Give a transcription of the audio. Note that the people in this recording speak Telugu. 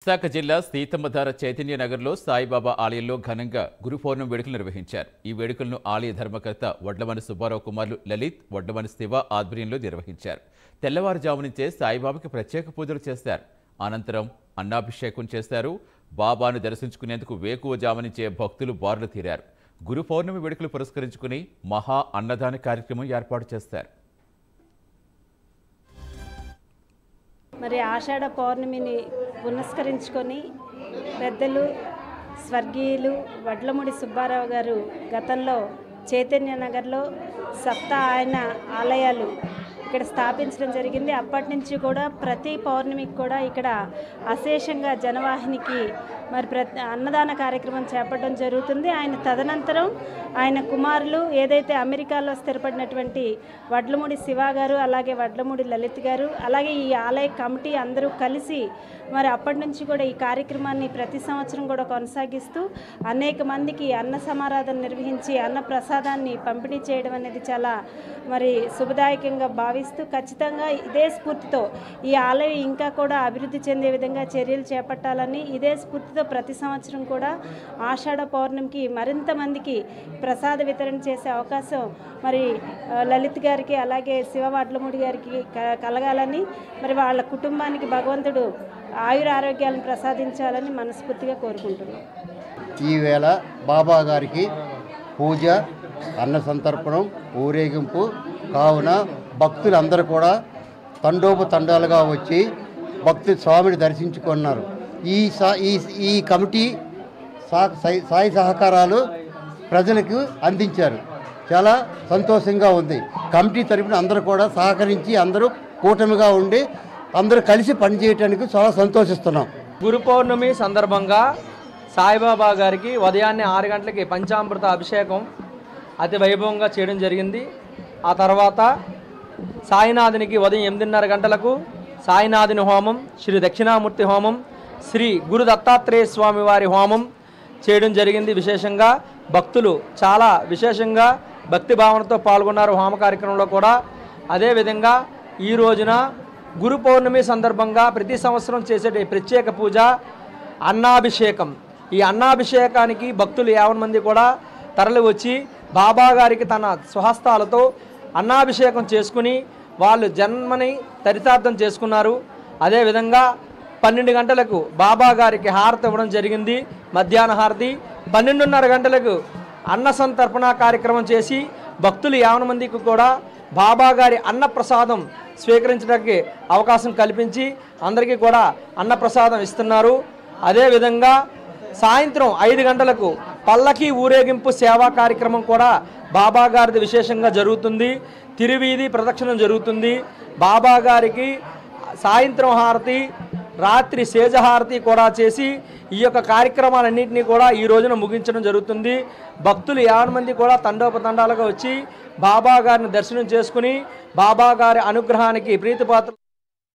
విశాఖ జిల్లా సీతమ్మధార చైతన్య నగర్లో సాయిబాబా ఆలయంలో ఘనంగా గురు పౌర్ణమి వేడుకలు నిర్వహించారు. ఈ వేడుకలను ఆలయ ధర్మకర్త వడ్లమని సుబ్బారావు కుమారులు లలిత్, వడ్లమని శివ ఆధ్వర్యంలో నిర్వహించారు. తెల్లవారుజాము నుంచే సాయిబాబాకి ప్రత్యేక పూజలు చేశారు. అనంతరం అన్నాభిషేకం చేశారు. బాబాను దర్శించుకునేందుకు వేకువజాము నుంచే భక్తులు బారులు తీరారు. గురు పౌర్ణమి వేడుకలు పురస్కరించుకుని మహా అన్నదాన కార్యక్రమం ఏర్పాటు చేశారు. మరి ఆషాఢ పౌర్ణమిని పురస్కరించుకొని పెద్దలు స్వర్గీయులు వడ్లమూడి సుబ్బారావు గారు గతంలో చైతన్య నగర్లో ఆయన ఆలయాలు ఇక్కడ స్థాపించడం జరిగింది. అప్పటి నుంచి కూడా ప్రతి పౌర్ణమికి కూడా ఇక్కడ అశేషంగా జనవాహినికి మరి అన్నదాన కార్యక్రమం చేపట్టడం జరుగుతుంది. ఆయన తదనంతరం ఆయన కుమారులు ఏదైతే అమెరికాలో స్థిరపడినటువంటి వడ్లమూడి శివ గారు, అలాగే వడ్లమూడి లలిత్ గారు, అలాగే ఈ ఆలయ కమిటీ అందరూ కలిసి మరి అప్పటి నుంచి కూడా ఈ కార్యక్రమాన్ని ప్రతి సంవత్సరం కూడా కొనసాగిస్తూ అనేక మందికి అన్న సమారాధన నిర్వహించి అన్న ప్రసాదాన్ని పంపిణీ చేయడం అనేది చాలా మరి శుభదాయకంగా భావిస్తూ ఖచ్చితంగా ఇదే స్ఫూర్తితో ఈ ఆలయం ఇంకా కూడా అభివృద్ధి చెందే విధంగా చర్యలు చేపట్టాలని ఇదే స్ఫూర్తితో ప్రతి సంవత్సరం కూడా ఆషాఢ పౌర్ణమికి మరింత మందికి ప్రసాద వితరణ చేసే అవకాశం మరి లలిత్ గారికి అలాగే శివ వడ్లమూడి గారికి కలగాలని మరి వాళ్ళ కుటుంబానికి భగవంతుడు ఆయురారోగ్యాలను ప్రసాదించాలని మనస్ఫూర్తిగా కోరుకుంటున్నాం. ఈవేళ బాబా గారికి పూజ, అన్న సంతర్పణం, ఊరేగింపు కావున భక్తులందరూ కూడా తండోపతండాలుగా వచ్చి భక్తులు స్వామిని దర్శించుకున్నారు. ఈ కమిటీ సాయి సహకారాలు ప్రజలకు అందించారు. చాలా సంతోషంగా ఉంది. కమిటీ తరపున అందరూ కూడా సహకరించి అందరూ కూటమిగా ఉండి అందరూ కలిసి పనిచేయడానికి చాలా సంతోషిస్తున్నాం. గురు పౌర్ణమి సందర్భంగా సాయిబాబా గారికి ఉదయాన్నే 6 గంటలకి పంచామృత అభిషేకం అతి వైభవంగా చేయడం జరిగింది. ఆ తర్వాత సాయినాథునికి ఉదయం 8:30 గంటలకు సాయినాథుని హోమం, శ్రీ దక్షిణామూర్తి హోమం, శ్రీ గురు దత్తాత్రేయ స్వామి వారి హోమం చేయడం జరిగింది. విశేషంగా భక్తులు చాలా విశేషంగా భక్తి భావనతో పాల్గొన్నారు హోమ కార్యక్రమంలో కూడా. అదేవిధంగా ఈ రోజున గురు పౌర్ణమి సందర్భంగా ప్రతి సంవత్సరం చేసే ప్రత్యేక పూజ అన్నాభిషేకం. ఈ అన్నాభిషేకానికి భక్తులు 50 మంది కూడా తరలి వచ్చి బాబా గారికి తన స్వహస్తాలతో అన్నాభిషేకం చేసుకుని వాళ్ళు జన్మని చరితార్థం చేసుకున్నారు. అదేవిధంగా 12 గంటలకు బాబా గారికి హారతి ఇవ్వడం జరిగింది, మధ్యాహ్న హారతి. 12:30 గంటలకు అన్న సంతర్పణ కార్యక్రమం చేసి భక్తులు 50 మందికి కూడా బాబా గారి అన్నప్రసాదం స్వీకరించడానికి అవకాశం కల్పించి అందరికీ కూడా అన్నప్రసాదం ఇస్తున్నారు. అదేవిధంగా సాయంత్రం 5 గంటలకు పల్లకి ఊరేగింపు సేవా కార్యక్రమం కూడా బాబా గారిది విశేషంగా జరుగుతుంది. తిరువీధి ప్రదక్షిణం జరుగుతుంది. బాబా గారికి సాయంత్రం హారతి, రాత్రి సేజహారతి కూడా చేసి ఈ యొక్క కార్యక్రమాలన్నింటినీ కూడా ఈ రోజున ముగించడం జరుగుతుంది. భక్తులు 50 మంది కూడా తండోపతండాలుగా వచ్చి బాబా గారిని దర్శనం చేసుకుని బాబా గారి అనుగ్రహానికి ప్రీతిపాత్ర